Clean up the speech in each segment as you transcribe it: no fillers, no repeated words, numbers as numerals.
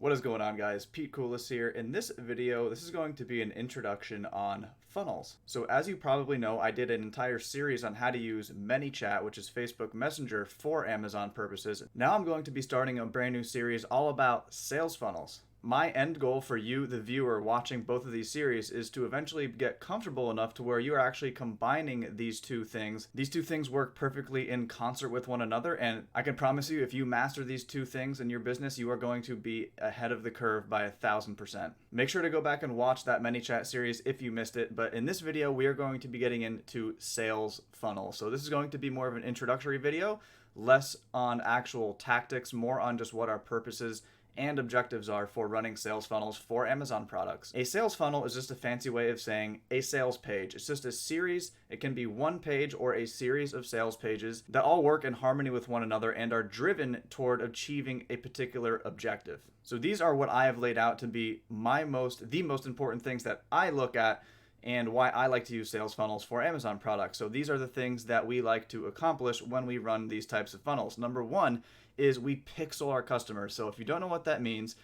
What is going on, guys? Pete Coolis here. In this video, this is going to be an introduction on funnels. So as you probably know, I did an entire series on how to use ManyChat, which is Facebook Messenger, for Amazon purposes. Now I'm going to be starting a brand new series all about sales funnels. My end goal for you, the viewer, watching both of these series is to eventually get comfortable enough to where you are actually combining these two things. These two things work perfectly in concert with one another, and I can promise you, if you master these two things in your business, you are going to be ahead of the curve by 1,000%. Make sure to go back and watch that ManyChat series if you missed it, but in this video, we are going to be getting into sales funnels. So this is going to be more of an introductory video, less on actual tactics, more on just what our purposes and objectives are for running sales funnels for Amazon products. A sales funnel is just a fancy way of saying a sales page. It's just a series. It can be one page or a series of sales pages that all work in harmony with one another and are driven toward achieving a particular objective. So these are what I have laid out to be the most important things that I look at and why I like to use sales funnels for Amazon products. So these are the things that we like to accomplish when we run these types of funnels. Number one is we pixel our customers. So if you don't know what that means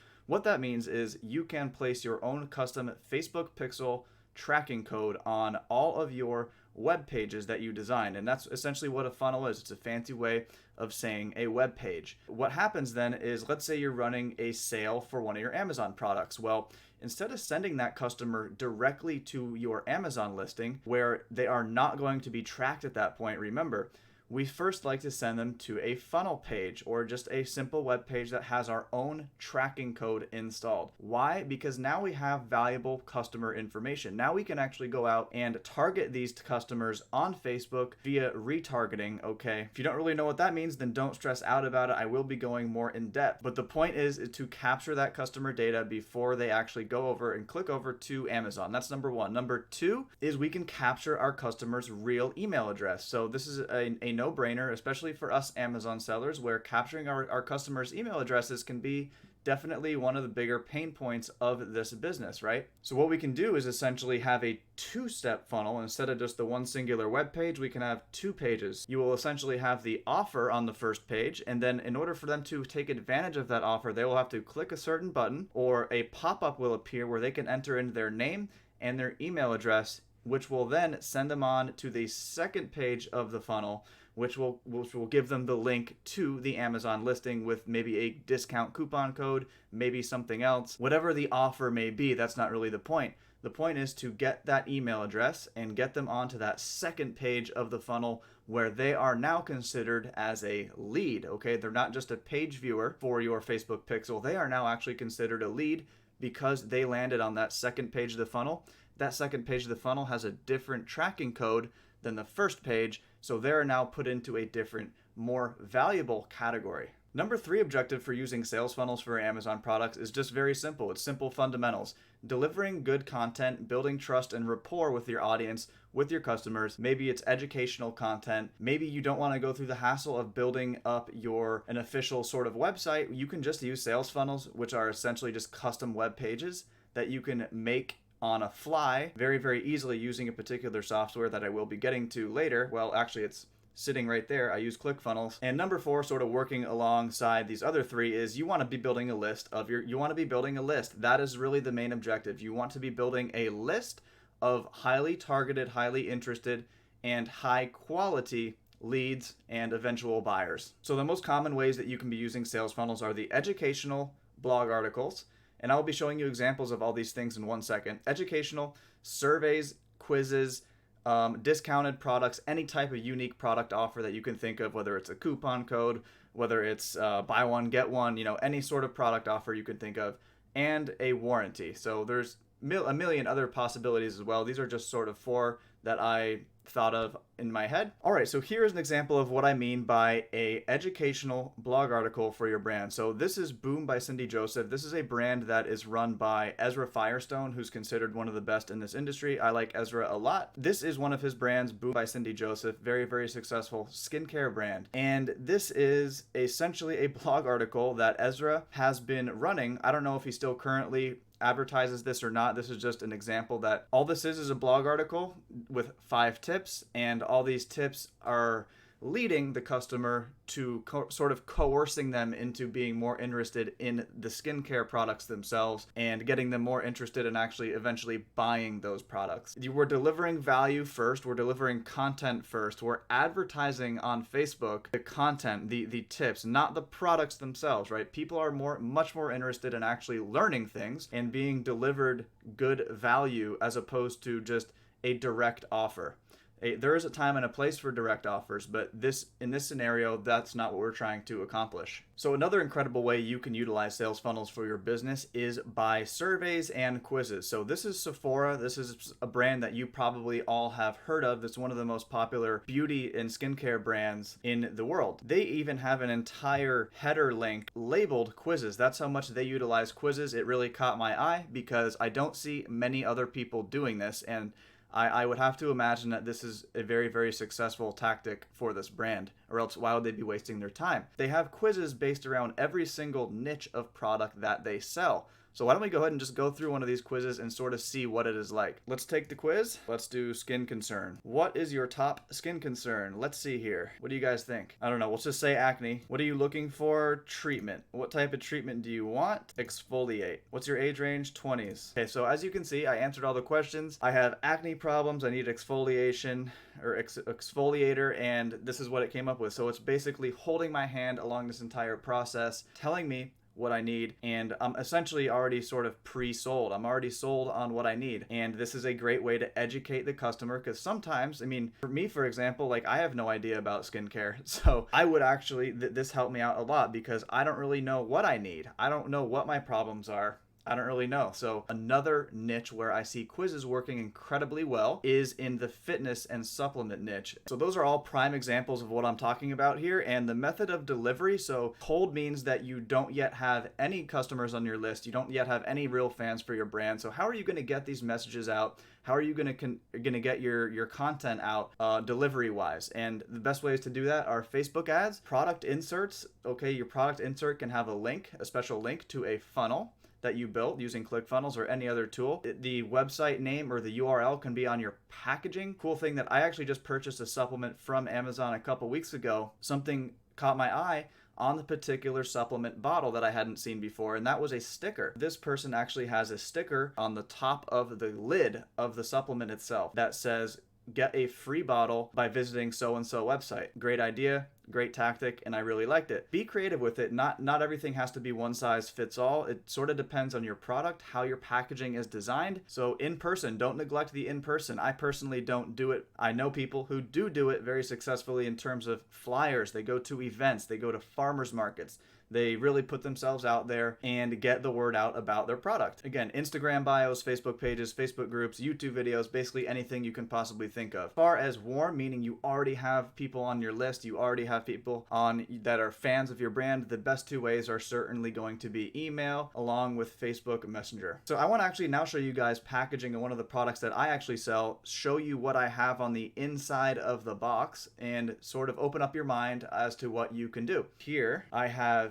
is you can place your own custom Facebook pixel tracking code on all of your web pages that you design. And that's essentially what a funnel is. It's a fancy way of saying a web page. What happens then is, let's say you're running a sale for one of your Amazon products. Well, instead of sending that customer directly to your Amazon listing where they are not going to be tracked at that point, remember, we first like to send them to a funnel page or just a simple web page that has our own tracking code installed. Why? Because now we have valuable customer information. Now we can actually go out and target these customers on Facebook via retargeting, okay? If you don't really know what that means, then don't stress out about it. I will be going more in depth. But the point is to capture that customer data before they actually go over and click over to Amazon. That's number one. Number two is we can capture our customer's real email address. So this is a no-brainer, especially for us Amazon sellers, where capturing our customers' email addresses can be definitely one of the bigger pain points of this business, right? So what we can do is essentially have a two-step funnel. Instead of just the one singular web page, we can have two pages. You will essentially have the offer on the first page, and then in order for them to take advantage of that offer, they will have to click a certain button, or a pop-up will appear where they can enter in their name and their email address, which will then send them on to the second page of the funnel, which will give them the link to the Amazon listing with maybe a discount coupon code, maybe something else. Whatever the offer may be, that's not really the point. The point is to get that email address and get them onto that second page of the funnel where they are now considered as a lead, okay? They're not just a page viewer for your Facebook pixel. They are now actually considered a lead because they landed on that second page of the funnel. That second page of the funnel has a different tracking code than the first page, so they're now put into a different, more valuable category. Number three objective for using sales funnels for Amazon products is just very simple. It's simple fundamentals. Delivering good content, building trust and rapport with your audience, with your customers. Maybe it's educational content. Maybe you don't want to go through the hassle of building up an official sort of website. You can just use sales funnels, which are essentially just custom web pages that you can make on a fly very, very easily using a particular software that I will be getting to later. Well, actually, it's sitting right there. I use ClickFunnels. And number four, sort of working alongside these other three, is you want to be building a list. That is really the main objective. You want to be building a list of highly targeted, highly interested, and high quality leads and eventual buyers. So the most common ways that you can be using sales funnels are the educational blog articles, and I'll be showing you examples of all these things in 1 second. Educational, surveys, quizzes, discounted products, any type of unique product offer that you can think of, whether it's a coupon code, whether it's buy one, get one, any sort of product offer you can think of, and a warranty. So there's a million other possibilities as well. These are just sort of four that I thought of in my head. All right, so here's an example of what I mean by a educational blog article for your brand. So this is Boom by Cindy Joseph. This is a brand that is run by Ezra Firestone, who's considered one of the best in this industry. I like Ezra a lot. This is one of his brands, Boom by Cindy Joseph, very, very successful skincare brand. And this is essentially a blog article that Ezra has been running. I don't know if he still currently advertises this or not. This is just an example that all this is a blog article with 5 tips, and all these tips are leading the customer to sort of coercing them into being more interested in the skincare products themselves and getting them more interested in actually eventually buying those products. We're delivering value first, we're delivering content first, we're advertising on Facebook the content, the tips, not the products themselves, right? People are much more interested in actually learning things and being delivered good value as opposed to just a direct offer. There is a time and a place for direct offers, but in this scenario, that's not what we're trying to accomplish. So another incredible way you can utilize sales funnels for your business is by surveys and quizzes. So this is Sephora. This is a brand that you probably all have heard of. That's one of the most popular beauty and skincare brands in the world. They even have an entire header link labeled quizzes. That's how much they utilize quizzes. It really caught my eye because I don't see many other people doing this, and I would have to imagine that this is a very, very successful tactic for this brand, or else why would they be wasting their time? They have quizzes based around every single niche of product that they sell. So why don't we go ahead and just go through one of these quizzes and sort of see what it is like. Let's take the quiz. Let's do skin concern. What is your top skin concern? Let's see here. What do you guys think? I don't know. Let's just say acne. What are you looking for? Treatment. What type of treatment do you want? Exfoliate. What's your age range? 20s. Okay, so as you can see, I answered all the questions. I have acne problems. I need exfoliation or exfoliator, and this is what it came up with. So it's basically holding my hand along this entire process, telling me what I need, and I'm essentially already sort of pre-sold. I'm already sold on what I need, and this is a great way to educate the customer, because sometimes, I mean, for me, for example, like I have no idea about skincare, so I would actually, this helped me out a lot because I don't really know what I need. I don't know what my problems are. I don't really know. So another niche where I see quizzes working incredibly well is in the fitness and supplement niche. So those are all prime examples of what I'm talking about here. And the method of delivery, so cold means that you don't yet have any customers on your list. You don't yet have any real fans for your brand. So how are you going to get these messages out? How are you going to get your content out delivery wise? And the best ways to do that are Facebook ads, product inserts. Okay, your product insert can have a link, a special link to a funnel that you built using ClickFunnels or any other tool. The website name or the URL can be on your packaging. Cool thing that I actually just purchased a supplement from Amazon a couple weeks ago. Something caught my eye on the particular supplement bottle that I hadn't seen before, and that was a sticker. This person actually has a sticker on the top of the lid of the supplement itself that says, "Get a free bottle by visiting so-and-so website." Great idea, great tactic, and I really liked it. Be creative with it. Not everything has to be one size fits all. It sort of depends on your product, how your packaging is designed. So in person, don't neglect the in person. I personally don't do it. I know people who do it very successfully in terms of flyers. They go to events, they go to farmers markets. They really put themselves out there and get the word out about their product. Again, Instagram bios, Facebook pages, Facebook groups, YouTube videos, basically anything you can possibly think of. As far as warm, meaning you already have people on your list, you already have people on that are fans of your brand, the best two ways are certainly going to be email along with Facebook Messenger. So I want to actually now show you guys packaging of one of the products that I actually sell, show you what I have on the inside of the box, and sort of open up your mind as to what you can do. Here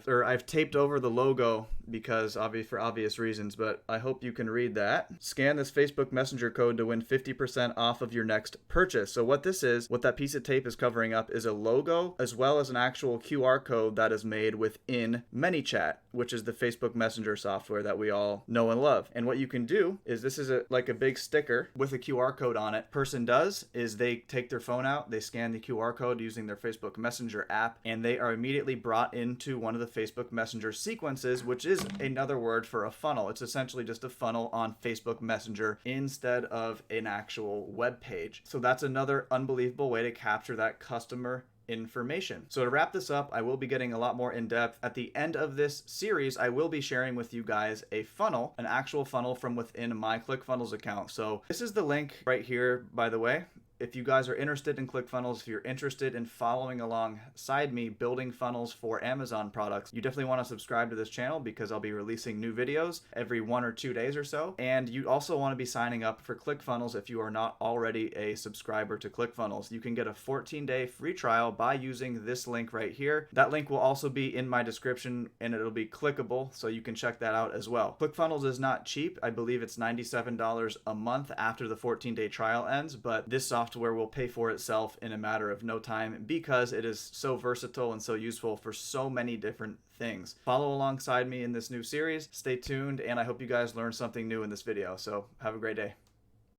I've taped over the logo because for obvious reasons, but I hope you can read that. Scan this Facebook Messenger code to win 50% off of your next purchase. So what that piece of tape is covering up is a logo as well as an actual QR code that is made within ManyChat, which is the Facebook Messenger software that we all know and love. And what you can do is this is like a big sticker with a QR code on it. Person does is they take their phone out, they scan the QR code using their Facebook Messenger app, and they are immediately brought into one of the Facebook Messenger sequences, which is another word for a funnel. It's essentially just a funnel on Facebook Messenger instead of an actual web page. So that's another unbelievable way to capture that customer information. So to wrap this up, I will be getting a lot more in depth. At the end of this series, I will be sharing with you guys a funnel, an actual funnel from within my ClickFunnels account. So this is the link right here, by the way. If you guys are interested in ClickFunnels, if you're interested in following alongside me building funnels for Amazon products, you definitely want to subscribe to this channel because I'll be releasing new videos every 1 or 2 days or so. And you also want to be signing up for ClickFunnels if you are not already a subscriber to ClickFunnels. You can get a 14-day free trial by using this link right here. That link will also be in my description and it'll be clickable, so you can check that out as well. ClickFunnels is not cheap. I believe it's $97 a month after the 14-day trial ends, but this software software will pay for itself in a matter of no time because it is so versatile and so useful for so many different things. Follow alongside me in this new series. Stay tuned, and I hope you guys learned something new in this video. So have a great day.